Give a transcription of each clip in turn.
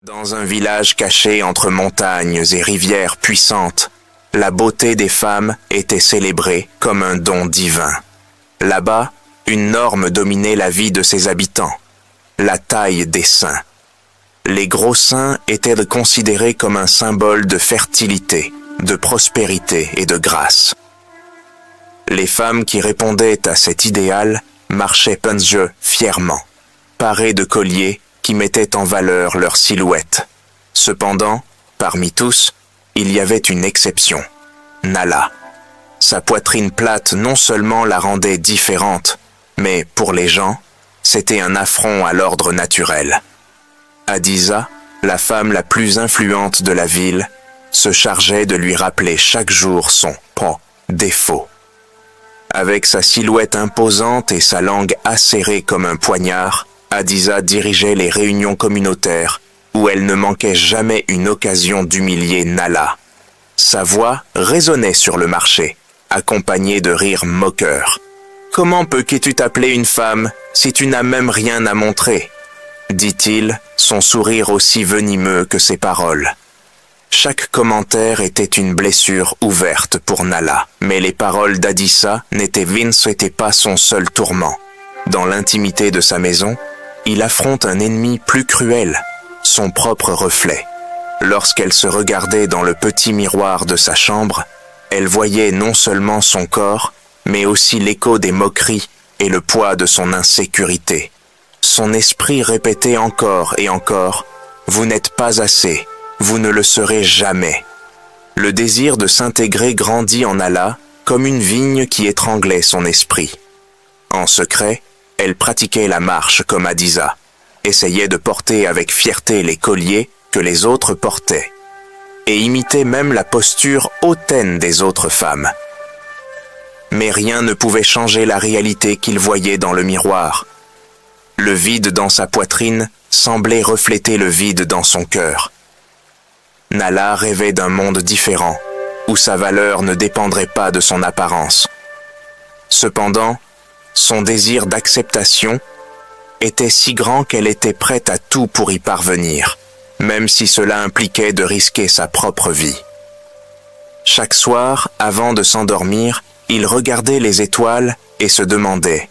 Dans un village caché entre montagnes et rivières puissantes, la beauté des femmes était célébrée comme un don divin. Là-bas, une norme dominait la vie de ses habitants, la taille des seins. Les gros seins étaient considérés comme un symbole de fertilité, de prospérité et de grâce. Les femmes qui répondaient à cet idéal marchaient punjeu fièrement, parées de colliers qui mettaient en valeur leur silhouette. Cependant, parmi tous, il y avait une exception, Nala. Sa poitrine plate non seulement la rendait différente, mais pour les gens, c'était un affront à l'ordre naturel. Hadiza, la femme la plus influente de la ville, se chargeait de lui rappeler chaque jour son défaut. Avec sa silhouette imposante et sa langue acérée comme un poignard, Hadiza dirigeait les réunions communautaires où elle ne manquait jamais une occasion d'humilier Nala. Sa voix résonnait sur le marché, accompagnée de rires moqueurs. « Comment peux-tu t'appeler une femme si tu n'as même rien à montrer ?» dit-il, son sourire aussi venimeux que ses paroles. Chaque commentaire était une blessure ouverte pour Nala, mais les paroles d'Hadiza n'étaient pas son seul tourment. Dans l'intimité de sa maison, il affronte un ennemi plus cruel, son propre reflet. Lorsqu'elle se regardait dans le petit miroir de sa chambre, elle voyait non seulement son corps, mais aussi l'écho des moqueries et le poids de son insécurité. Son esprit répétait encore et encore « Vous n'êtes pas assez, vous ne le serez jamais ». Le désir de s'intégrer grandit en Nala comme une vigne qui étranglait son esprit. En secret, elle pratiquait la marche comme Hadiza, essayait de porter avec fierté les colliers que les autres portaient, et imitait même la posture hautaine des autres femmes. Mais rien ne pouvait changer la réalité qu'il voyait dans le miroir. Le vide dans sa poitrine semblait refléter le vide dans son cœur. Nala rêvait d'un monde différent, où sa valeur ne dépendrait pas de son apparence. Cependant, son désir d'acceptation était si grand qu'elle était prête à tout pour y parvenir, même si cela impliquait de risquer sa propre vie. Chaque soir, avant de s'endormir, il regardait les étoiles et se demandait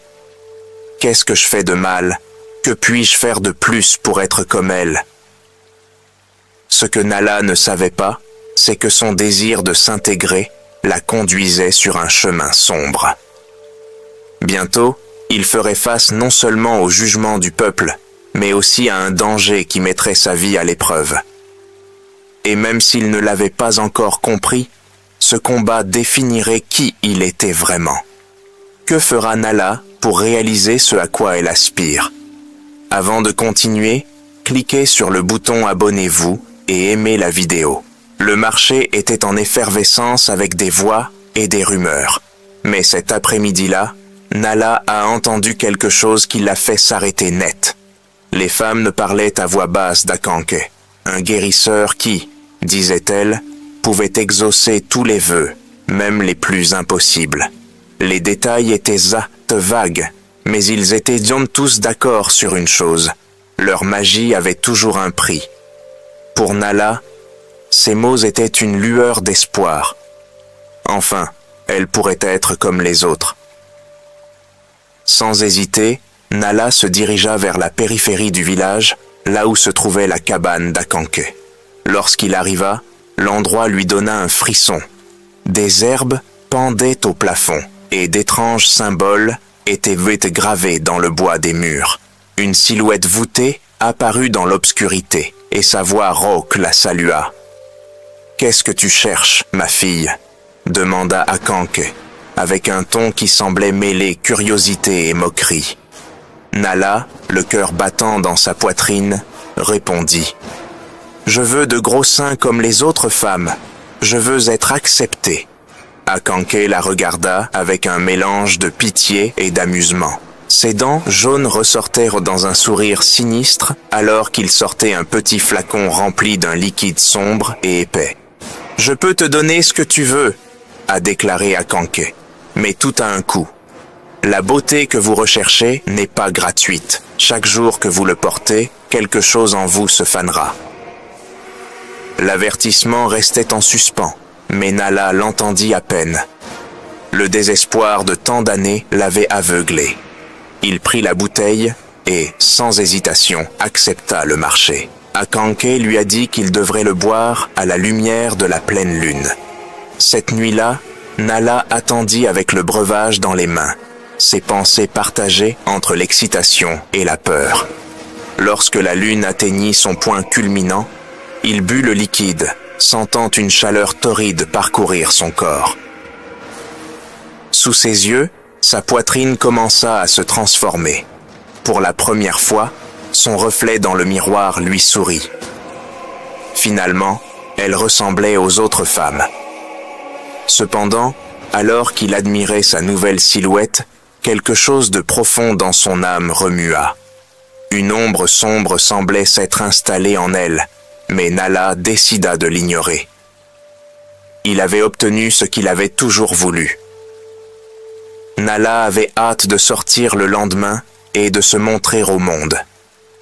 « Qu'est-ce que je fais de mal? Que puis-je faire de plus pour être comme elle ?» Ce que Nala ne savait pas, c'est que son désir de s'intégrer la conduisait sur un chemin sombre. Bientôt, il ferait face non seulement au jugement du peuple, mais aussi à un danger qui mettrait sa vie à l'épreuve. Et même s'il ne l'avait pas encore compris, ce combat définirait qui il était vraiment. Que fera Nala pour réaliser ce à quoi elle aspire? Avant de continuer, cliquez sur le bouton Abonnez-vous et aimez la vidéo. Le marché était en effervescence avec des voix et des rumeurs. Mais cet après-midi-là, Nala a entendu quelque chose qui l'a fait s'arrêter net. Les femmes ne parlaient à voix basse d'Akanke, un guérisseur qui, disait-elle, pouvait exaucer tous les vœux, même les plus impossibles. Les détails étaient vagues, mais ils étaient tous d'accord sur une chose. Leur magie avait toujours un prix. Pour Nala, ces mots étaient une lueur d'espoir. Enfin, elle pourrait être comme les autres. Sans hésiter, Nala se dirigea vers la périphérie du village, là où se trouvait la cabane d'Akanke. Lorsqu'il arriva, l'endroit lui donna un frisson. Des herbes pendaient au plafond, et d'étranges symboles étaient gravés dans le bois des murs. Une silhouette voûtée apparut dans l'obscurité, et sa voix rauque la salua. « Qu'est-ce que tu cherches, ma fille ?» demanda Akanke, avec un ton qui semblait mêler curiosité et moquerie. Nala, le cœur battant dans sa poitrine, répondit « Je veux de gros seins comme les autres femmes. Je veux être acceptée. » Akanke la regarda avec un mélange de pitié et d'amusement. Ses dents jaunes ressortèrent dans un sourire sinistre alors qu'il sortait un petit flacon rempli d'un liquide sombre et épais. « Je peux te donner ce que tu veux, » a déclaré Akanke, « mais tout a un coût. La beauté que vous recherchez n'est pas gratuite. Chaque jour que vous le portez, quelque chose en vous se fanera. L'avertissement restait en suspens, mais Nala l'entendit à peine. Le désespoir de tant d'années l'avait aveuglé. Il prit la bouteille et, sans hésitation, accepta le marché. Akanke lui a dit qu'il devrait le boire à la lumière de la pleine lune. Cette nuit-là, Nala attendit avec le breuvage dans les mains, ses pensées partagées entre l'excitation et la peur. Lorsque la lune atteignit son point culminant, il but le liquide, sentant une chaleur torride parcourir son corps. Sous ses yeux, sa poitrine commença à se transformer. Pour la première fois, son reflet dans le miroir lui sourit. Finalement, elle ressemblait aux autres femmes. Cependant, alors qu'il admirait sa nouvelle silhouette, quelque chose de profond dans son âme remua. Une ombre sombre semblait s'être installée en elle, mais Nala décida de l'ignorer. Il avait obtenu ce qu'il avait toujours voulu. Nala avait hâte de sortir le lendemain et de se montrer au monde.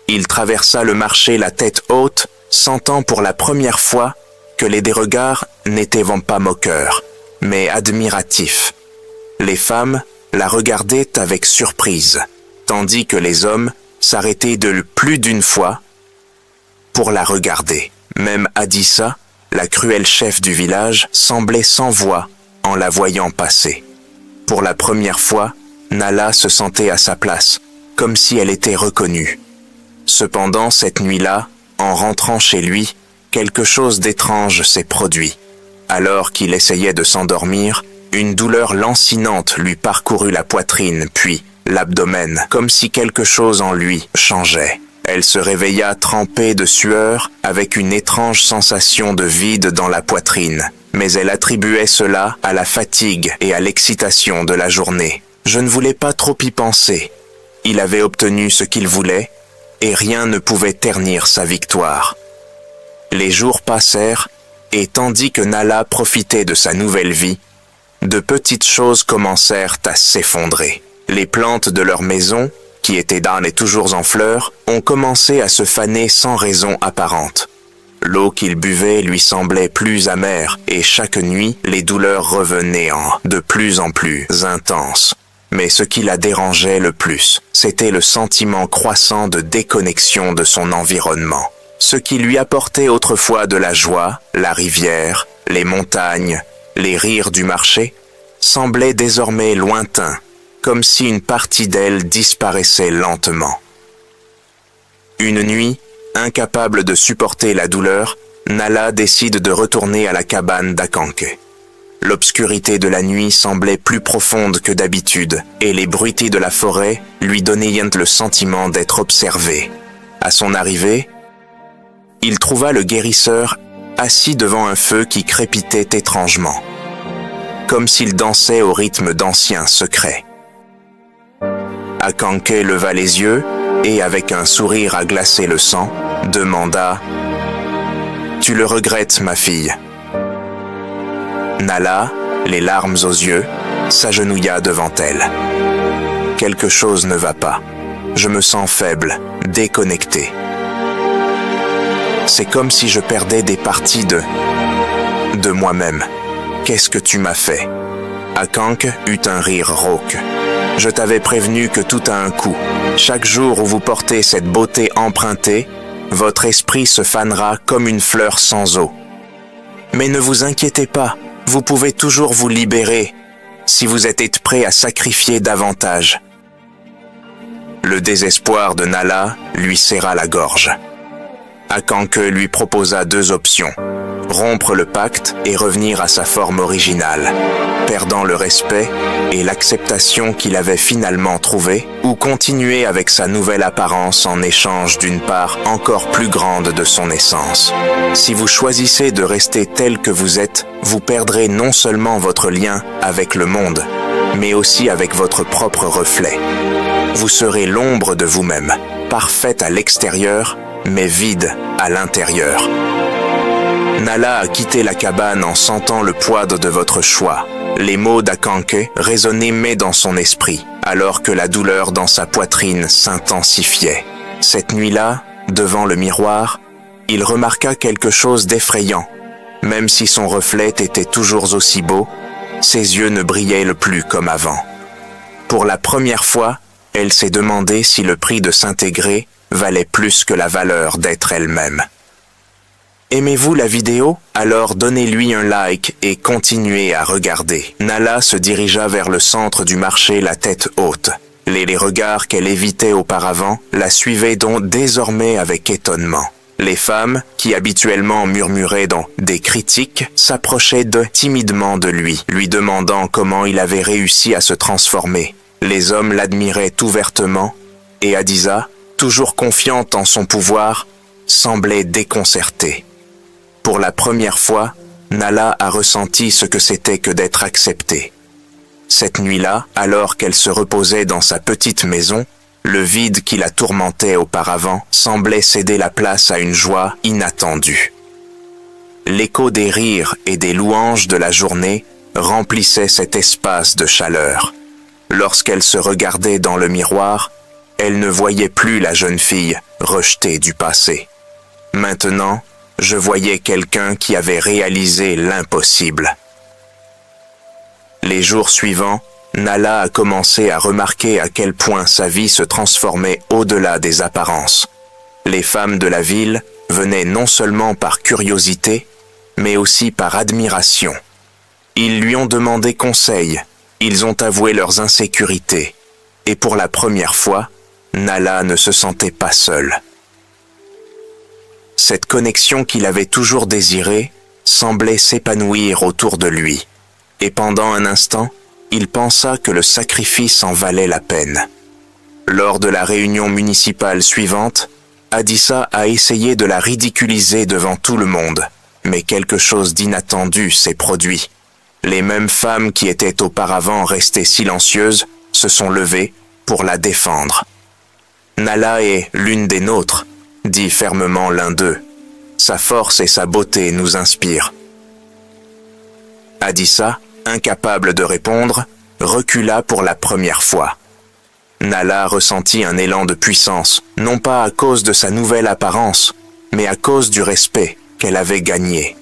Il traversa le marché la tête haute, sentant pour la première fois que les regards n'étaient pas moqueurs, mais admiratifs. Les femmes la regardaient avec surprise, tandis que les hommes s'arrêtaient de plus d'une fois pour la regarder. Même Adissa, la cruelle chef du village, semblait sans voix en la voyant passer. Pour la première fois, Nala se sentait à sa place, comme si elle était reconnue. Cependant, cette nuit-là, en rentrant chez lui, quelque chose d'étrange s'est produit. Alors qu'il essayait de s'endormir, une douleur lancinante lui parcourut la poitrine, puis l'abdomen, comme si quelque chose en lui changeait. Elle se réveilla trempée de sueur, avec une étrange sensation de vide dans la poitrine. Mais elle attribuait cela à la fatigue et à l'excitation de la journée. Je ne voulais pas trop y penser. Il avait obtenu ce qu'il voulait, et rien ne pouvait ternir sa victoire. Les jours passèrent, et tandis que Nala profitait de sa nouvelle vie, de petites choses commencèrent à s'effondrer. Les plantes de leur maison, qui étaient d'âne et toujours en fleurs, ont commencé à se faner sans raison apparente. L'eau qu'il buvait lui semblait plus amère, et chaque nuit, les douleurs revenaient de plus en plus intenses. Mais ce qui la dérangeait le plus, c'était le sentiment croissant de déconnexion de son environnement. Ce qui lui apportait autrefois de la joie, la rivière, les montagnes, les rires du marché, semblait désormais lointain, comme si une partie d'elle disparaissait lentement. Une nuit, incapable de supporter la douleur, Nala décide de retourner à la cabane d'Akanke. L'obscurité de la nuit semblait plus profonde que d'habitude, et les bruités de la forêt lui donnaient le sentiment d'être observé. À son arrivée, il trouva le guérisseur assis devant un feu qui crépitait étrangement, comme s'il dansait au rythme d'anciens secrets. Akanke leva les yeux et, avec un sourire à glacer le sang, demanda « Tu le regrettes, ma fille ?» Nala, les larmes aux yeux, s'agenouilla devant elle. « Quelque chose ne va pas. Je me sens faible, déconnecté. C'est comme si je perdais des parties de moi-même. Qu'est-ce que tu m'as fait ?» Akanke eut un rire rauque. « Je t'avais prévenu que tout a un coût. Chaque jour où vous portez cette beauté empruntée, votre esprit se fanera comme une fleur sans eau. Mais ne vous inquiétez pas, vous pouvez toujours vous libérer si vous êtes prêt à sacrifier davantage. » Le désespoir de Nala lui serra la gorge. Akanke lui proposa deux options: rompre le pacte et revenir à sa forme originale, perdant le respect et l'acceptation qu'il avait finalement trouvée, ou continuer avec sa nouvelle apparence en échange d'une part encore plus grande de son essence. Si vous choisissez de rester tel que vous êtes, vous perdrez non seulement votre lien avec le monde, mais aussi avec votre propre reflet. Vous serez l'ombre de vous-même, parfaite à l'extérieur, mais vide à l'intérieur. Nala a quitté la cabane en sentant le poids de votre choix. Les mots d'Akanke résonnaient dans son esprit, alors que la douleur dans sa poitrine s'intensifiait. Cette nuit-là, devant le miroir, il remarqua quelque chose d'effrayant. Même si son reflet était toujours aussi beau, ses yeux ne brillaient plus comme avant. Pour la première fois, elle s'est demandé si le prix de s'intégrer valait plus que la valeur d'être elle-même. Aimez-vous la vidéo? Alors donnez-lui un like et continuez à regarder. Nala se dirigea vers le centre du marché la tête haute. Les regards qu'elle évitait auparavant la suivaient donc désormais avec étonnement. Les femmes, qui habituellement murmuraient dans des critiques, s'approchaient timidement de lui demandant comment il avait réussi à se transformer. Les hommes l'admiraient ouvertement, et Hadiza, toujours confiante en son pouvoir, semblait déconcertée. Pour la première fois, Nala a ressenti ce que c'était que d'être acceptée. Cette nuit-là, alors qu'elle se reposait dans sa petite maison, le vide qui la tourmentait auparavant semblait céder la place à une joie inattendue. L'écho des rires et des louanges de la journée remplissait cet espace de chaleur. Lorsqu'elle se regardait dans le miroir, elle ne voyait plus la jeune fille rejetée du passé. Maintenant, je voyais quelqu'un qui avait réalisé l'impossible. Les jours suivants, Nala a commencé à remarquer à quel point sa vie se transformait au-delà des apparences. Les femmes de la ville venaient non seulement par curiosité, mais aussi par admiration. Ils lui ont demandé conseil, ils ont avoué leurs insécurités, et pour la première fois, Nala ne se sentait pas seule. Cette connexion qu'il avait toujours désirée semblait s'épanouir autour de lui, et pendant un instant, il pensa que le sacrifice en valait la peine. Lors de la réunion municipale suivante, Hadissa a essayé de la ridiculiser devant tout le monde, mais quelque chose d'inattendu s'est produit. Les mêmes femmes qui étaient auparavant restées silencieuses se sont levées pour la défendre. « Nala est l'une des nôtres », dit fermement l'un d'eux. « Sa force et sa beauté nous inspirent. » Hadissa, incapable de répondre, recula pour la première fois. Nala ressentit un élan de puissance, non pas à cause de sa nouvelle apparence, mais à cause du respect qu'elle avait gagné.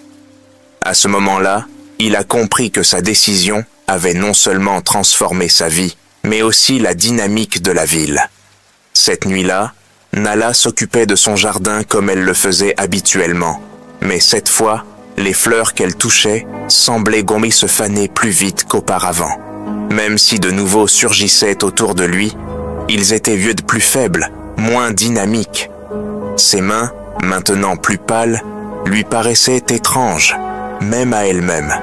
À ce moment-là, il a compris que sa décision avait non seulement transformé sa vie, mais aussi la dynamique de la ville. Cette nuit-là, Nala s'occupait de son jardin comme elle le faisait habituellement, mais cette fois, les fleurs qu'elle touchait semblaient se faner plus vite qu'auparavant. Même si de nouveaux surgissaient autour de lui, ils étaient vus de plus faibles, moins dynamiques. Ses mains, maintenant plus pâles, lui paraissaient étranges, même à elle-même.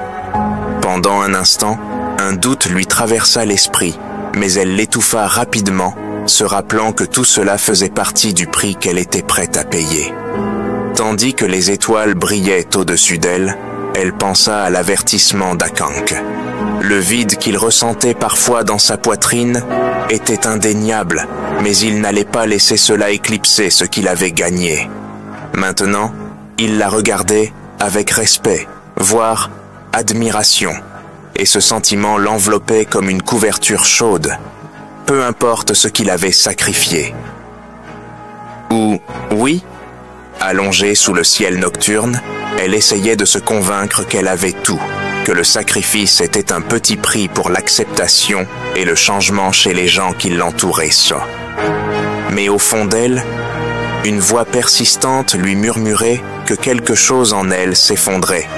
Pendant un instant, un doute lui traversa l'esprit, mais elle l'étouffa rapidement, se rappelant que tout cela faisait partie du prix qu'elle était prête à payer. Tandis que les étoiles brillaient au-dessus d'elle, elle pensa à l'avertissement d'Akank. Le vide qu'il ressentait parfois dans sa poitrine était indéniable, mais il n'allait pas laisser cela éclipser ce qu'il avait gagné. Maintenant, il la regardait avec respect, voire admiration, et ce sentiment l'enveloppait comme une couverture chaude, peu importe ce qu'il avait sacrifié. Ou, oui, allongée sous le ciel nocturne, elle essayait de se convaincre qu'elle avait tout, que le sacrifice était un petit prix pour l'acceptation et le changement chez les gens qui l'entouraient. Mais au fond d'elle, une voix persistante lui murmurait que quelque chose en elle s'effondrait,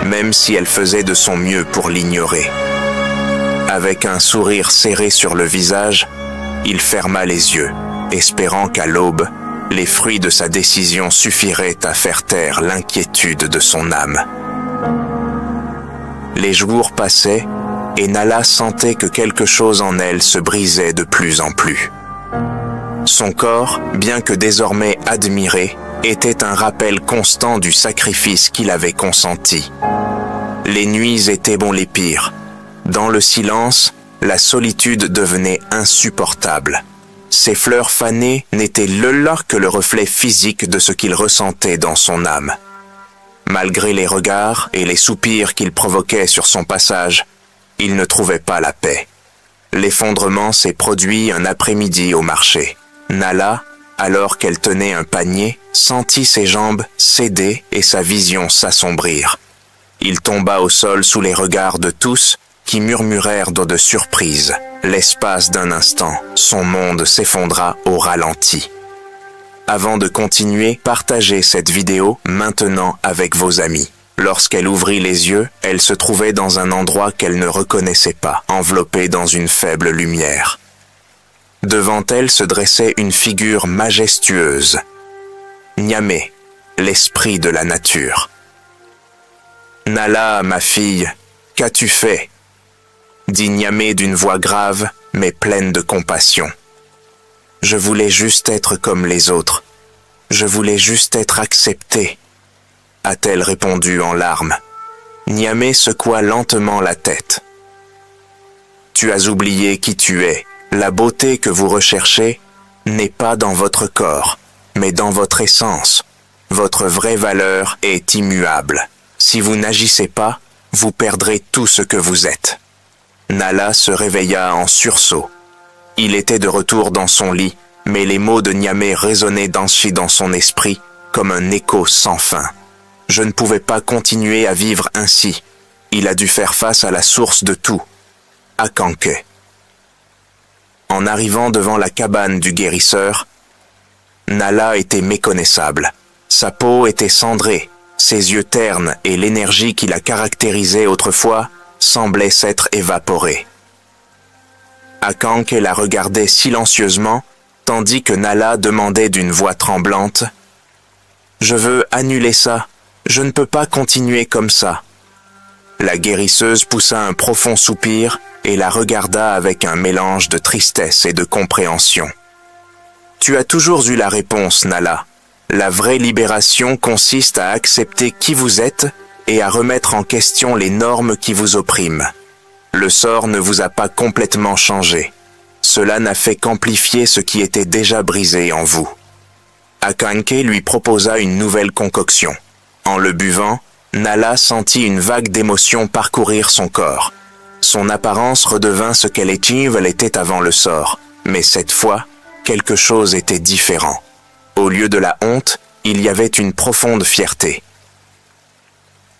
même si elle faisait de son mieux pour l'ignorer. Avec un sourire serré sur le visage, il ferma les yeux, espérant qu'à l'aube, les fruits de sa décision suffiraient à faire taire l'inquiétude de son âme. Les jours passaient, et Nala sentait que quelque chose en elle se brisait de plus en plus. Son corps, bien que désormais admiré, était un rappel constant du sacrifice qu'il avait consenti. Les nuits étaient les pires. Dans le silence, la solitude devenait insupportable. Ces fleurs fanées n'étaient là que le reflet physique de ce qu'il ressentait dans son âme. Malgré les regards et les soupirs qu'il provoquait sur son passage, il ne trouvait pas la paix. L'effondrement s'est produit un après-midi au marché. Nala, alors qu'elle tenait un panier, sentit ses jambes céder et sa vision s'assombrir. Il tomba au sol sous les regards de tous, qui murmurèrent de surprise. L'espace d'un instant, son monde s'effondra au ralenti. Avant de continuer, partagez cette vidéo maintenant avec vos amis. Lorsqu'elle ouvrit les yeux, elle se trouvait dans un endroit qu'elle ne reconnaissait pas, enveloppée dans une faible lumière. Devant elle se dressait une figure majestueuse. Nyamé, l'esprit de la nature. « Nala, ma fille, qu'as-tu fait ?» dit Nyamé d'une voix grave, mais pleine de compassion. « Je voulais juste être comme les autres. Je voulais juste être acceptée. » a-t-elle répondu en larmes. Nyamé secoua lentement la tête. « Tu as oublié qui tu es. La beauté que vous recherchez n'est pas dans votre corps, mais dans votre essence. Votre vraie valeur est immuable. Si vous n'agissez pas, vous perdrez tout ce que vous êtes. » Nala se réveilla en sursaut. Il était de retour dans son lit, mais les mots de Nyamé résonnaient dans son esprit comme un écho sans fin. Je ne pouvais pas continuer à vivre ainsi. Il a dû faire face à la source de tout, Akanke. En arrivant devant la cabane du guérisseur, Nala était méconnaissable. Sa peau était cendrée, ses yeux ternes et l'énergie qui la caractérisait autrefois semblaient s'être évaporés. Akanke la regardait silencieusement, tandis que Nala demandait d'une voix tremblante « Je veux annuler ça, je ne peux pas continuer comme ça. » La guérisseuse poussa un profond soupir et la regarda avec un mélange de tristesse et de compréhension. « Tu as toujours eu la réponse, Nala. La vraie libération consiste à accepter qui vous êtes et à remettre en question les normes qui vous oppriment. Le sort ne vous a pas complètement changé. Cela n'a fait qu'amplifier ce qui était déjà brisé en vous. » Akanke lui proposa une nouvelle concoction. En le buvant, Nala sentit une vague d'émotion parcourir son corps. Son apparence redevint ce qu'elle était avant le sort, mais cette fois, quelque chose était différent. Au lieu de la honte, il y avait une profonde fierté.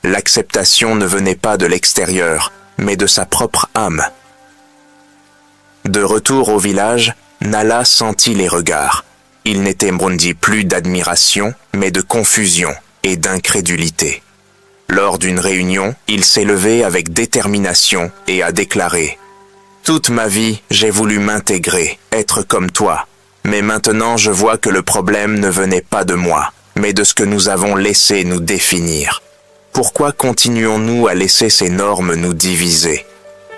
L'acceptation ne venait pas de l'extérieur, mais de sa propre âme. De retour au village, Nala sentit les regards. Il n'était plus d'admiration, mais de confusion et d'incrédulité. Lors d'une réunion, il s'est levé avec détermination et a déclaré « Toute ma vie, j'ai voulu m'intégrer, être comme toi. Mais maintenant, je vois que le problème ne venait pas de moi, mais de ce que nous avons laissé nous définir. Pourquoi continuons-nous à laisser ces normes nous diviser?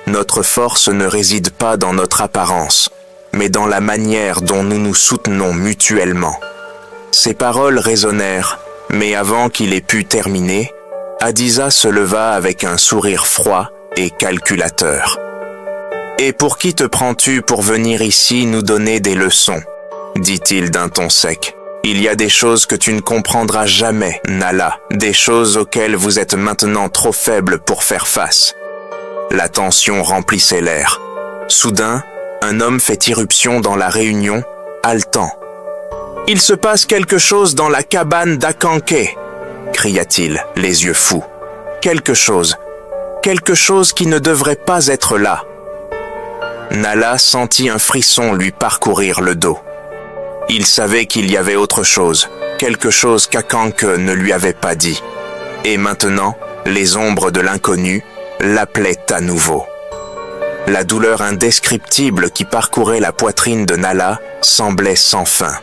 Notre force ne réside pas dans notre apparence, mais dans la manière dont nous nous soutenons mutuellement. » Ces paroles résonnèrent, mais avant qu'il ait pu terminer, Hadiza se leva avec un sourire froid et calculateur. « Et pour qui te prends-tu pour venir ici nous donner des leçons ?» dit-il d'un ton sec. « Il y a des choses que tu ne comprendras jamais, Nala, des choses auxquelles vous êtes maintenant trop faible pour faire face. » La tension remplissait l'air. Soudain, un homme fait irruption dans la réunion, haletant. « Il se passe quelque chose dans la cabane d'Akanke !» cria-t-il, les yeux fous. « Quelque chose qui ne devrait pas être là. » Nala sentit un frisson lui parcourir le dos. Il savait qu'il y avait autre chose, quelque chose qu'Akanke ne lui avait pas dit. Et maintenant, les ombres de l'inconnu l'appelaient à nouveau. La douleur indescriptible qui parcourait la poitrine de Nala semblait sans fin.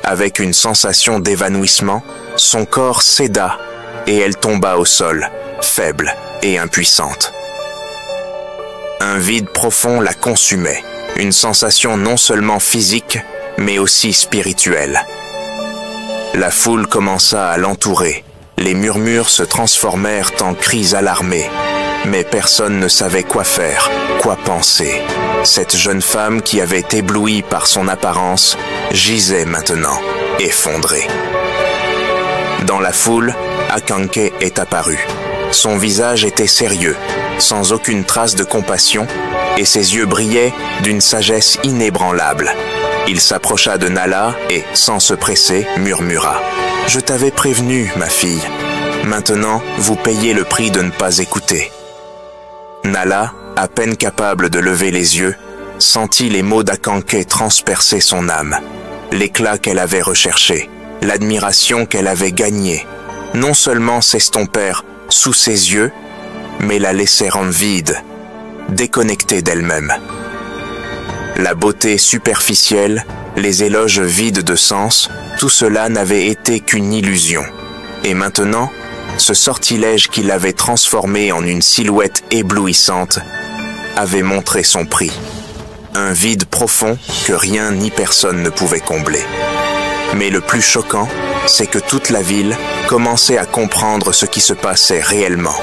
Avec une sensation d'évanouissement, son corps céda et elle tomba au sol, faible et impuissante. Un vide profond la consumait, une sensation non seulement physique, mais aussi spirituelle. La foule commença à l'entourer, les murmures se transformèrent en cris alarmés, mais personne ne savait quoi faire, quoi penser. Cette jeune femme qui avait ébloui par son apparence gisait maintenant, effondrée. Dans la foule, Akanke est apparu. Son visage était sérieux, sans aucune trace de compassion, et ses yeux brillaient d'une sagesse inébranlable. Il s'approcha de Nala et, sans se presser, murmura « Je t'avais prévenu, ma fille. Maintenant, vous payez le prix de ne pas écouter. » Nala, à peine capable de lever les yeux, sentit les mots d'Akanké transpercer son âme. L'éclat qu'elle avait recherché, l'admiration qu'elle avait gagnée, non seulement s'estompèrent sous ses yeux, mais la laissèrent vide, déconnectée d'elle-même. La beauté superficielle, les éloges vides de sens, tout cela n'avait été qu'une illusion. Et maintenant, ce sortilège qui l'avait transformée en une silhouette éblouissante avait montré son prix. Un vide profond que rien ni personne ne pouvait combler. Mais le plus choquant, c'est que toute la ville commençait à comprendre ce qui se passait réellement.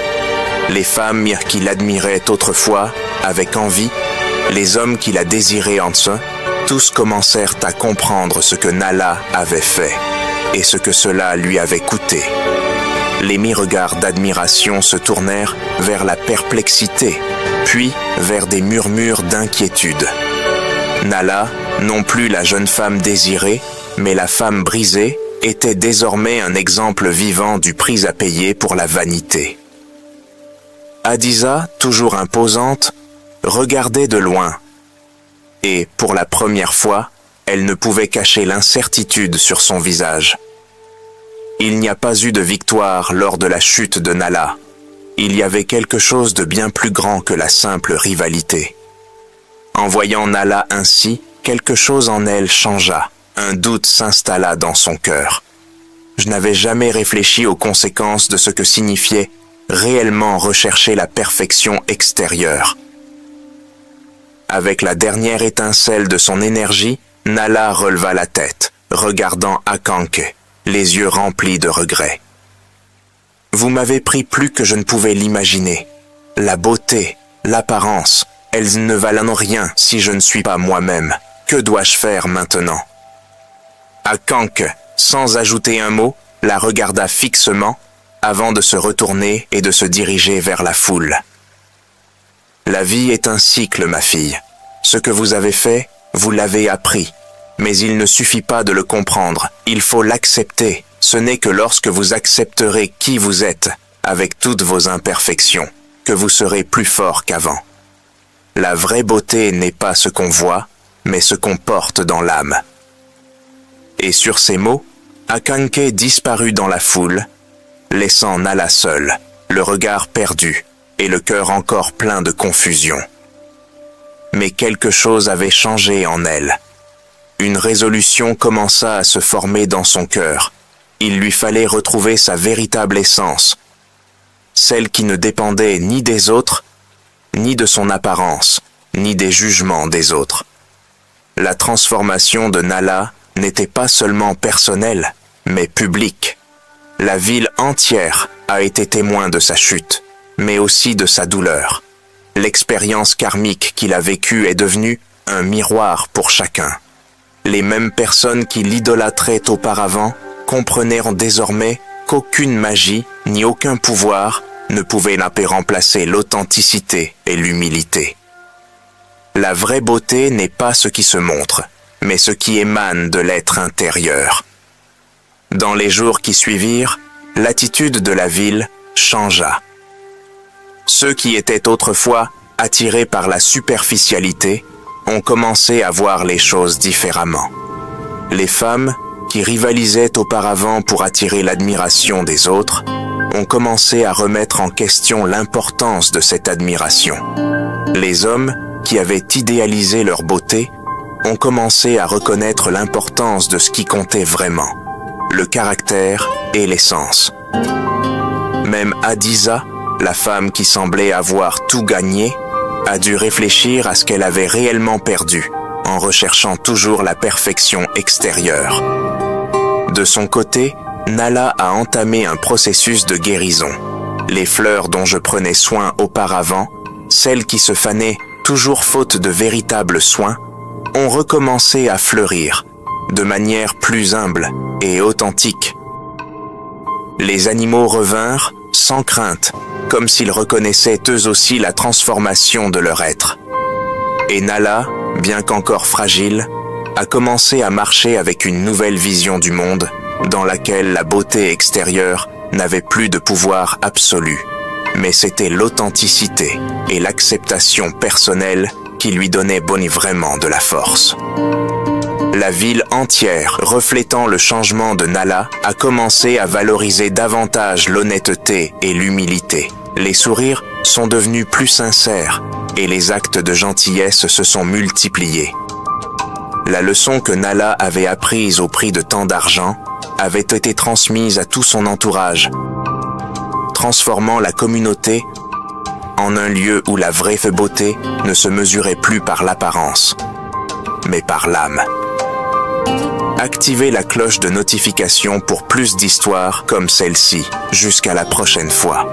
Les femmes qui l'admiraient autrefois, avec envie, les hommes qui la désiraient en dessous, tous commencèrent à comprendre ce que Nala avait fait et ce que cela lui avait coûté. Les mi-regards d'admiration se tournèrent vers la perplexité, puis vers des murmures d'inquiétude. Nala, non plus la jeune femme désirée, mais la femme brisée, était désormais un exemple vivant du prix à payer pour la vanité. Hadiza, toujours imposante, regardait de loin, et, pour la première fois, elle ne pouvait cacher l'incertitude sur son visage. Il n'y a pas eu de victoire lors de la chute de Nala. Il y avait quelque chose de bien plus grand que la simple rivalité. En voyant Nala ainsi, quelque chose en elle changea, un doute s'installa dans son cœur. Je n'avais jamais réfléchi aux conséquences de ce que signifiait réellement rechercher la perfection extérieure. Avec la dernière étincelle de son énergie, Nala releva la tête, regardant Akanké, les yeux remplis de regret. « Vous m'avez pris plus que je ne pouvais l'imaginer. La beauté, l'apparence, elles ne valent rien si je ne suis pas moi-même. Que dois-je faire maintenant ?» Akanké, sans ajouter un mot, la regarda fixement avant de se retourner et de se diriger vers la foule. La vie est un cycle, ma fille. Ce que vous avez fait, vous l'avez appris. Mais il ne suffit pas de le comprendre, il faut l'accepter. Ce n'est que lorsque vous accepterez qui vous êtes, avec toutes vos imperfections, que vous serez plus fort qu'avant. La vraie beauté n'est pas ce qu'on voit, mais ce qu'on porte dans l'âme. Et sur ces mots, Akanké disparut dans la foule, laissant Nala seule, le regard perdu et le cœur encore plein de confusion. Mais quelque chose avait changé en elle. Une résolution commença à se former dans son cœur. Il lui fallait retrouver sa véritable essence, celle qui ne dépendait ni des autres, ni de son apparence, ni des jugements des autres. La transformation de Nala n'était pas seulement personnelle, mais publique. La ville entière a été témoin de sa chute, mais aussi de sa douleur. L'expérience karmique qu'il a vécue est devenue un miroir pour chacun. Les mêmes personnes qui l'idolâtraient auparavant comprenaient désormais qu'aucune magie ni aucun pouvoir ne pouvait remplacer l'authenticité et l'humilité. La vraie beauté n'est pas ce qui se montre, mais ce qui émane de l'être intérieur. Dans les jours qui suivirent, l'attitude de la ville changea. Ceux qui étaient autrefois attirés par la superficialité ont commencé à voir les choses différemment. Les femmes, qui rivalisaient auparavant pour attirer l'admiration des autres, ont commencé à remettre en question l'importance de cette admiration. Les hommes, qui avaient idéalisé leur beauté, ont commencé à reconnaître l'importance de ce qui comptait vraiment, le caractère et l'essence. Même Hadiza, la femme qui semblait avoir tout gagné, a dû réfléchir à ce qu'elle avait réellement perdu, en recherchant toujours la perfection extérieure. De son côté, Nala a entamé un processus de guérison. Les fleurs dont je prenais soin auparavant, celles qui se fanaient toujours faute de véritables soins, ont recommencé à fleurir, de manière plus humble et authentique. Les animaux revinrent, sans crainte, comme s'ils reconnaissaient eux aussi la transformation de leur être. Et Nala, bien qu'encore fragile, a commencé à marcher avec une nouvelle vision du monde, dans laquelle la beauté extérieure n'avait plus de pouvoir absolu. Mais c'était l'authenticité et l'acceptation personnelle qui lui donnaient vraiment de la force. La ville entière, reflétant le changement de Nala, a commencé à valoriser davantage l'honnêteté et l'humilité. Les sourires sont devenus plus sincères et les actes de gentillesse se sont multipliés. La leçon que Nala avait apprise au prix de tant d'argent avait été transmise à tout son entourage, transformant la communauté en un lieu où la vraie beauté ne se mesurait plus par l'apparence, mais par l'âme. Activez la cloche de notification pour plus d'histoires comme celle-ci. Jusqu'à la prochaine fois.